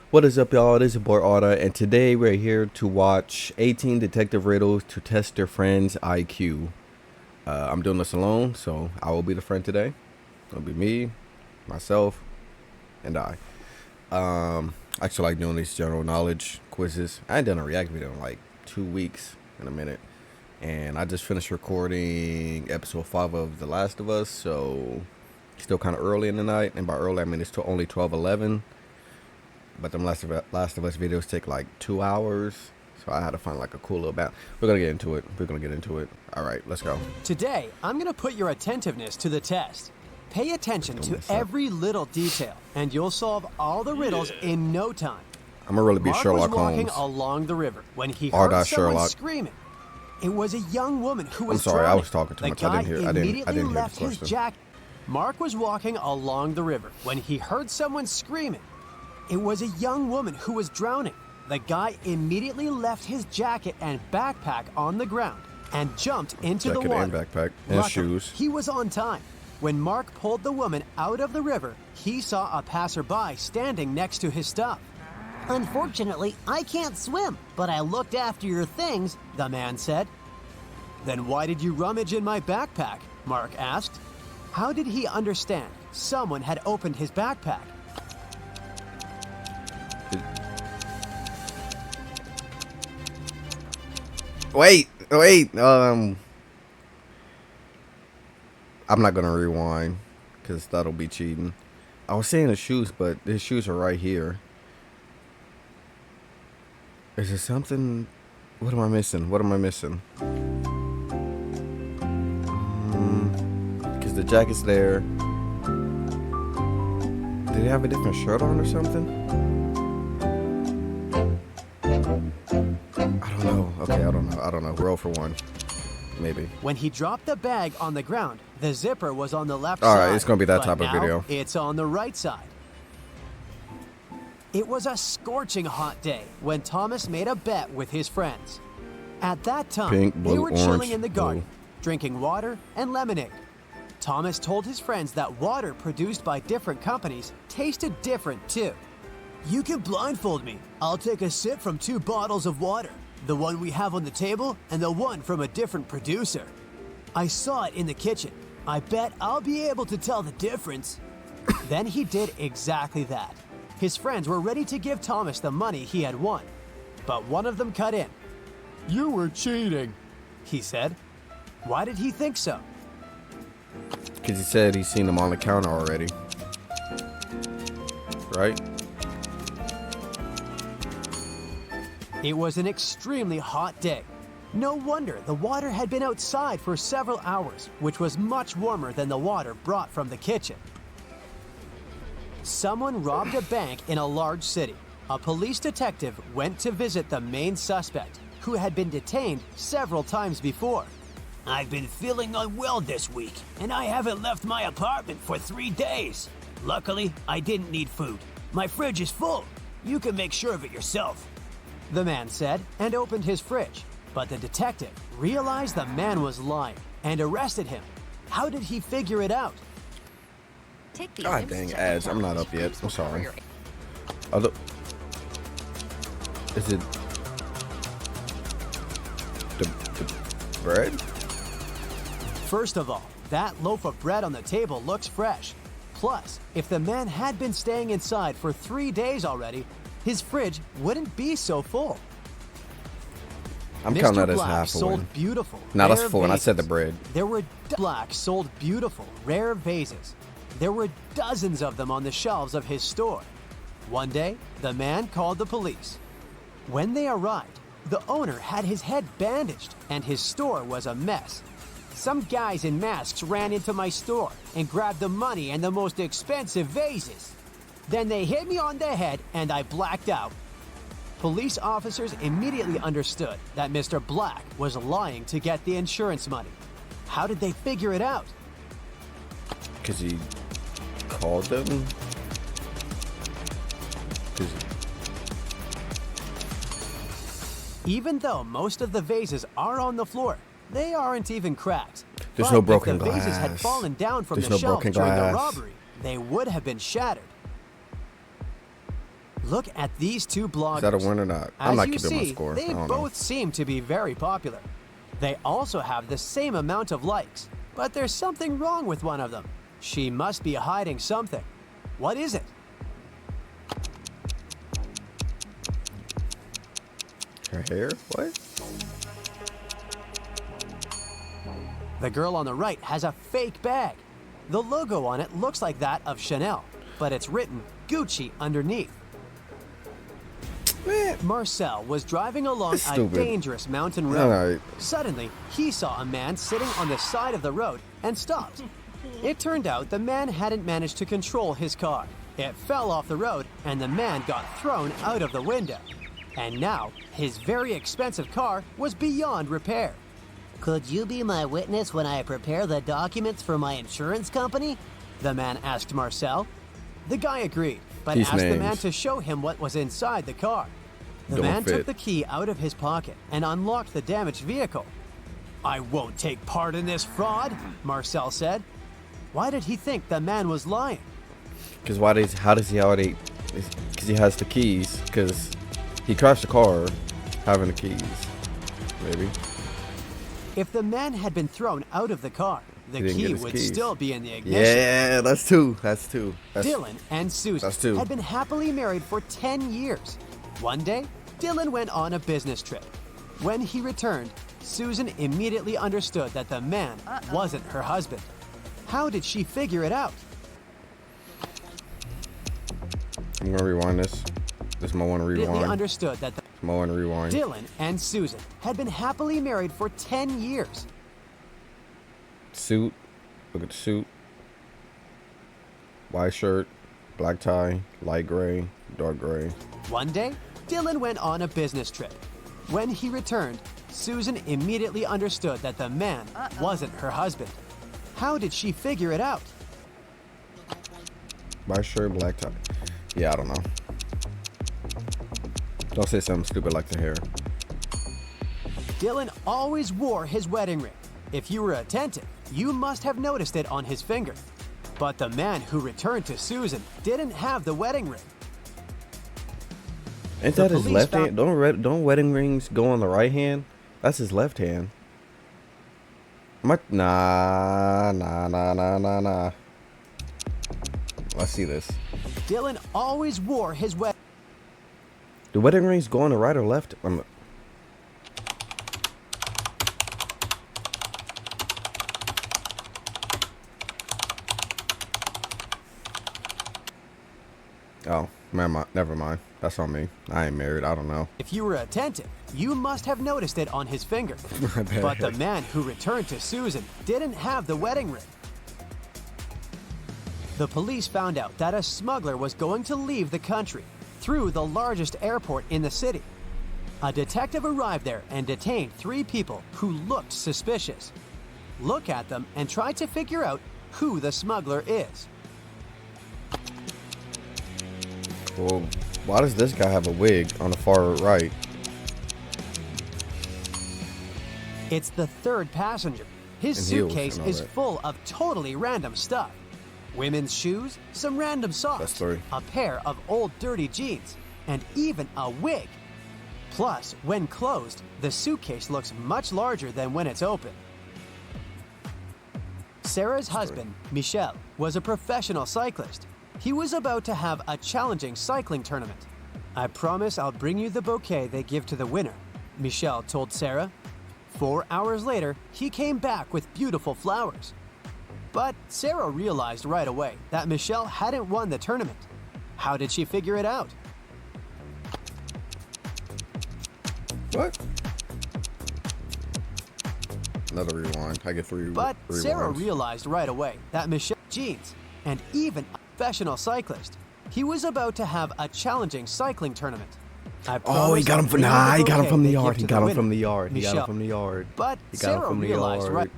What is up, y'all? This is your boy Rdot, and today we're here to watch 18 detective riddles to test their friend's IQ. I'm doing this alone, so I will be the friend today. It'll be me, myself, and I. I actually like doing these general knowledge quizzes. I ain't done a react video in like 2 weeks in a minute, and I just finished recording episode 5 of The Last of Us, so still kind of early in the night, and by early I mean it's only 12:11. But them Last of Us videos take like 2 hours. So I had to find like a cool little balance. We're going to get into it. All right, let's go. Today, I'm going to put your attentiveness to the test. Pay attention to every little detail, and you'll solve all the riddles in no time. I'm going to really be Mark Sherlock was walking Holmes. along the river when he Rdot heard someone Sherlock. screaming. It was a young woman who was I'm sorry, I drowning. was talking too The much. guy I didn't hear immediately the left his question. jacket. Mark was walking along the river when he heard someone screaming. It was a young woman who was drowning. The guy immediately left his jacket and backpack on the ground and jumped into the Jacket water. and backpack and Luckily, shoes. he was on time. When Mark pulled the woman out of the river, he saw a passerby standing next to his stuff. Unfortunately, I can't swim, but I looked after your things, The man said. Then why did you rummage in my backpack? Mark asked. How did he understand someone had opened his backpack? Wait. I'm not going to rewind because that'll be cheating. I was saying the shoes, but his shoes are right here. Is there something? What am I missing? Because the jacket's there. Did he have a different shirt on or something? I don't know. Okay, I don't know. Roll for one. Maybe. When he dropped the bag on the ground, the zipper was on the left All side. right, it's gonna be that but type of now video. It's on the right side. It was a scorching hot day when Thomas made a bet with his friends. At that time, Pink, they blue, were chilling orange, in the garden, blue. drinking water and lemonade. Thomas told his friends that water produced by different companies tasted different too. You can blindfold me. I'll take a sip from 2 bottles of water. The one we have on the table and the one from a different producer. I saw it in the kitchen. I bet I'll be able to tell the difference. Then he did exactly that. His friends were ready to give Thomas the money he had won. But one of them cut in. You were cheating, he said. Why did he think so? Because he said he's seen them on the counter already. Right? It was an extremely hot day. No wonder the water had been outside for several hours, which was much warmer than the water brought from the kitchen. Someone robbed a bank in a large city. A police detective went to visit the main suspect, who had been detained several times before. I've been feeling unwell this week, and I haven't left my apartment for 3 days. Luckily, I didn't need food. My fridge is full. You can make sure of it yourself. The man said and opened his fridge. But the detective realized the man was lying and arrested him. How did he figure it out? God dang ads. I'm not up yet. I'm sorry. Other... Is it the bread? First of all, that loaf of bread on the table looks fresh. Plus, if the man had been staying inside for 3 days already, his fridge wouldn't be so full. I'm Mr. counting that as Black half a sold win. beautiful, No, that's rare full, and I said the vases. bread. There were Black sold beautiful, rare vases. There were dozens of them on the shelves of his store. One day, the man called the police. When they arrived, the owner had his head bandaged, and his store was a mess. Some guys in masks ran into my store and grabbed the money and the most expensive vases. Then they hit me on the head, and I blacked out. Police officers immediately understood that Mr. Black was lying to get the insurance money. How did they figure it out? Because he called them? 'Cause Even though most of the vases are on the floor, they aren't even cracked. There's But no broken if the vases had glass. fallen down from There's the no shelves broken during the glass. robbery, they would have been shattered. Look at these two bloggers. Is that a win or not? I'm As not you keeping my see, score. they I don't both know. seem to be very popular. They also have the same amount of likes, but there's something wrong with one of them. She must be hiding something. What is it? Her hair? What? The girl on the right has a fake bag. The logo on it looks like that of Chanel, but it's written Gucci underneath. Man. Marcel was driving along a Stupid. dangerous mountain road. Alright. Suddenly, he saw a man sitting on the side of the road and stopped. It turned out the man hadn't managed to control his car. It fell off the road and the man got thrown out of the window. And now, his very expensive car was beyond repair. Could you be my witness when I prepare the documents for my insurance company? The man asked Marcel. The guy agreed, but These asked the man names. to show him what was inside the car. The Don't man fit. took the key out of his pocket and unlocked the damaged vehicle. I won't take part in this fraud, Marcel said. Why did he think the man was lying? Because how does he already? Because he has the keys. Because he crashed the car having the keys. Maybe. If the man had been thrown out of the car, the He didn't get key his would keys. still be in the ignition. Yeah, that's two. That's Dylan and Susan That's two. had been happily married for 10 years. One day, Dylan went on a business trip. When he returned, Susan immediately understood that the man wasn't her husband. How did she figure it out? I'm gonna rewind this. This is my one to Immediately rewind. understood that My one to rewind. Dylan and Susan had been happily married for 10 years. Suit. Look at the suit. White shirt, black tie, light gray, dark gray. One day, Dylan went on a business trip. When he returned, Susan immediately understood that the man wasn't her husband. How did she figure it out? White shirt, black tie. Yeah, I don't know. Don't say something stupid like the hair. Dylan always wore his wedding ring. If you were attentive, you must have noticed it on his finger. But the man who returned to Susan didn't have the wedding ring. Ain't The that his police left found- hand? Don't wedding rings go on the right hand? That's his left hand. Nah. Let's see this. Dylan always wore his wedding. Do wedding rings go on the right or left? Oh, never mind. That's on me. I ain't married. I don't know. If you were attentive, you must have noticed it on his finger. But the man who returned to Susan didn't have the wedding ring. The police found out that a smuggler was going to leave the country through the largest airport in the city. A detective arrived there and detained 3 people who looked suspicious. Look at them and try to figure out who the smuggler is. Well, why does this guy have a wig on the far right? It's the 3rd passenger. His And heels suitcase and all is that. full of totally random stuff. Women's shoes, some random socks, That's 3. a pair of old dirty jeans, and even a wig. Plus, when closed, the suitcase looks much larger than when it's open. Sarah's husband, Michel, was a professional cyclist. He was about to have a challenging cycling tournament. I promise I'll bring you the bouquet they give to the winner, Michel told Sarah. 4 hours later, he came back with beautiful flowers. But Sarah realized right away that Michelle hadn't won the tournament. How did she figure it out? What? Another rewind. I get 3 But rewinds. Sarah realized right away that Michelle jeans and even a professional cyclist. He was about to have a challenging cycling tournament. I Oh, he promise got I'll him from bring you he got him bouquet from the they yard. give He to got the him from winner, the yard. He got him Michelle. from the yard. But He got him Sarah from the realized yard. right.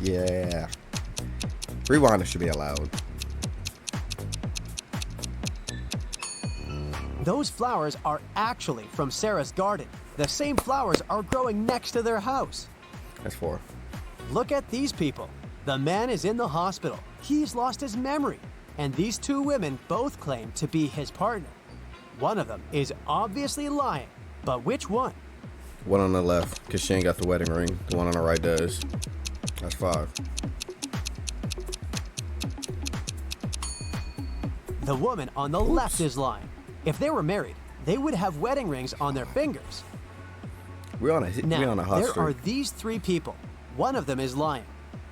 Yeah. Rewind should be allowed. Those flowers are actually from Sarah's garden. The same flowers are growing next to their house. That's 4. Look at these people. The man is in the hospital. He's lost his memory. And these 2 women both claim to be his partner. One of them is obviously lying, but which one? One on the left, because she ain't got the wedding ring. The one on the right does. That's 5. The woman on the left is lying. If they were married, they would have wedding rings on their fingers. We're on a Now, hot there are streak. these 3 people. One of them is lying.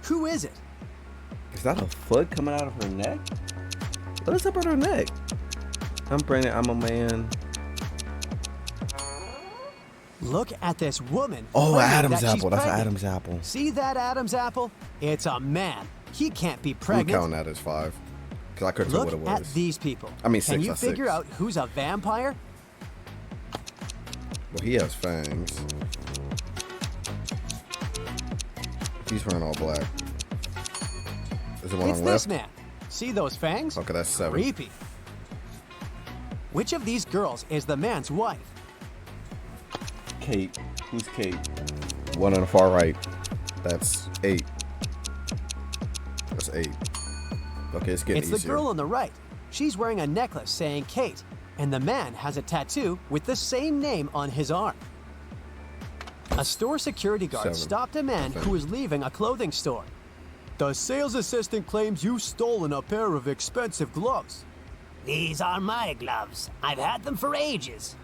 Who is it? Is that a foot coming out of her neck? What is up with her neck? I'm pregnant. I'm a man. Look at this woman. Oh, claiming Adam's that she's apple. That's an pregnant. Adam's apple. See that Adam's apple? It's a man. He can't be I'm pregnant. counting that as 5. Because I couldn't tell Look what it at was. these people. I mean, Can 6, you that's figure 6. out who's a vampire? Well, he has fangs. He's wearing all black. Is the one It's on the this left? man. See those fangs? Okay, that's 7. Creepy. Which of these girls is the man's wife? Kate. Who's Kate? One on the far right. That's 8. That's 8. Okay, it's getting It's easier. the girl on the right. She's wearing a necklace saying Kate, and the man has a tattoo with the same name on his arm. A store security guard 7. stopped a man who was leaving a clothing store. The sales assistant claims you've stolen a pair of expensive gloves. These are my gloves. I've had them for ages.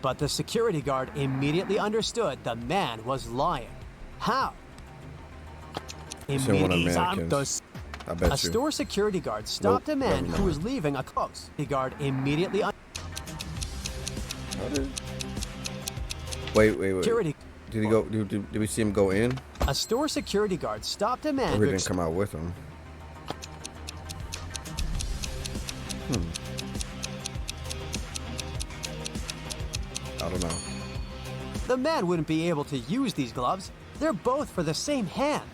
But the security guard immediately understood the man was lying. How? It's in one of These are mannequins. I A bet you. store security guard stopped Nope, a man never who mind. was leaving a clothes. The guard immediately Wait. security. Did he go? Did we see him go in? A store security guard stopped a man Or who he didn't come out with him? I don't know. The man wouldn't be able to use these gloves. They're both for the same hand.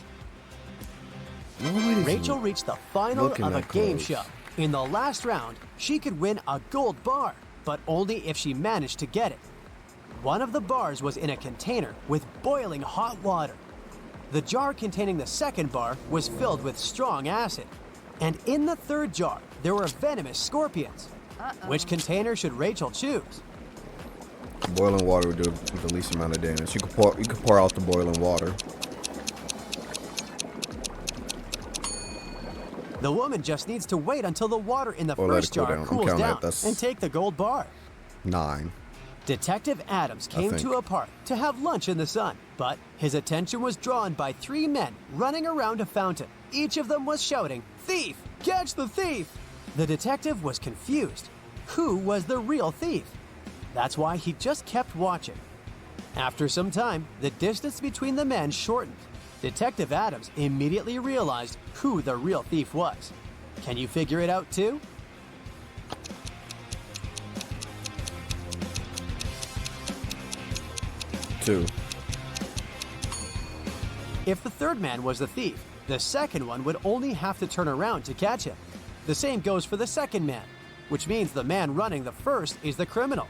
Rachel reached the final looking of a that game close. show. In the last round, she could win a gold bar, but only if she managed to get it. One of the bars was in a container with boiling hot water. The jar containing the second bar was filled with strong acid. And in the third jar, there were venomous scorpions. Which container should Rachel choose? Boiling water would do the least amount of damage. You could pour out the boiling water. The woman just needs to wait until the water in the Or let it first cool jar down. I'm cools counting that. down That's- and take the gold bar. 9. Detective Adams came think. to a park to have lunch in the sun, but his attention was drawn by 3 men running around a fountain. Each of them was shouting, "Thief! Catch the thief!" The detective was confused. Who was the real thief? That's why he just kept watching. After some time, the distance between the men shortened. Detective Adams immediately realized who the real thief was. Can you figure it out too? Two. If the third man was the thief, the second one would only have to turn around to catch him. The same goes for the second man, which means the man running the first is the criminal.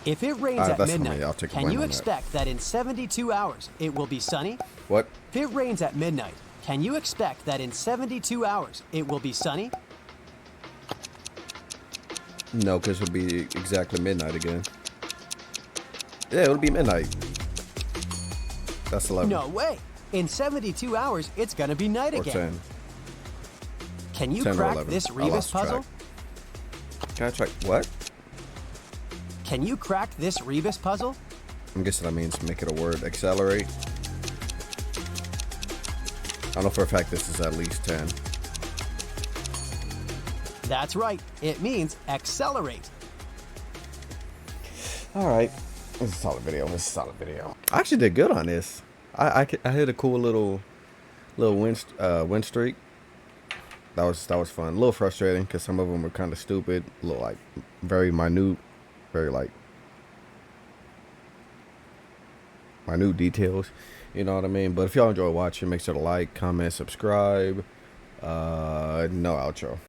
If it rains at that's for me. midnight, I'll take the can blame you on that. expect that in 72 hours it will be sunny? What? If it rains at midnight, can you expect that in 72 hours it will be sunny? No, because it'll be exactly midnight again. Yeah, it'll be midnight. That's 11. No way. In 72 hours, it's gonna be night Or again. 10. Can you 10 or crack 11. this I Rebus lost track. puzzle? Can I try? What? Can you crack this Rebus puzzle? I'm guessing that means make it a word. Accelerate. I know for a fact this is at least 10. That's right. It means accelerate. All right. This is a solid video. This is a solid video. I actually did good on this. I hit a cool little win streak. That was fun. A little frustrating because some of them were kind of stupid. A little like very minute, very like minute details. You know what I mean? But if y'all enjoy watching, make sure to like, comment, subscribe. No outro.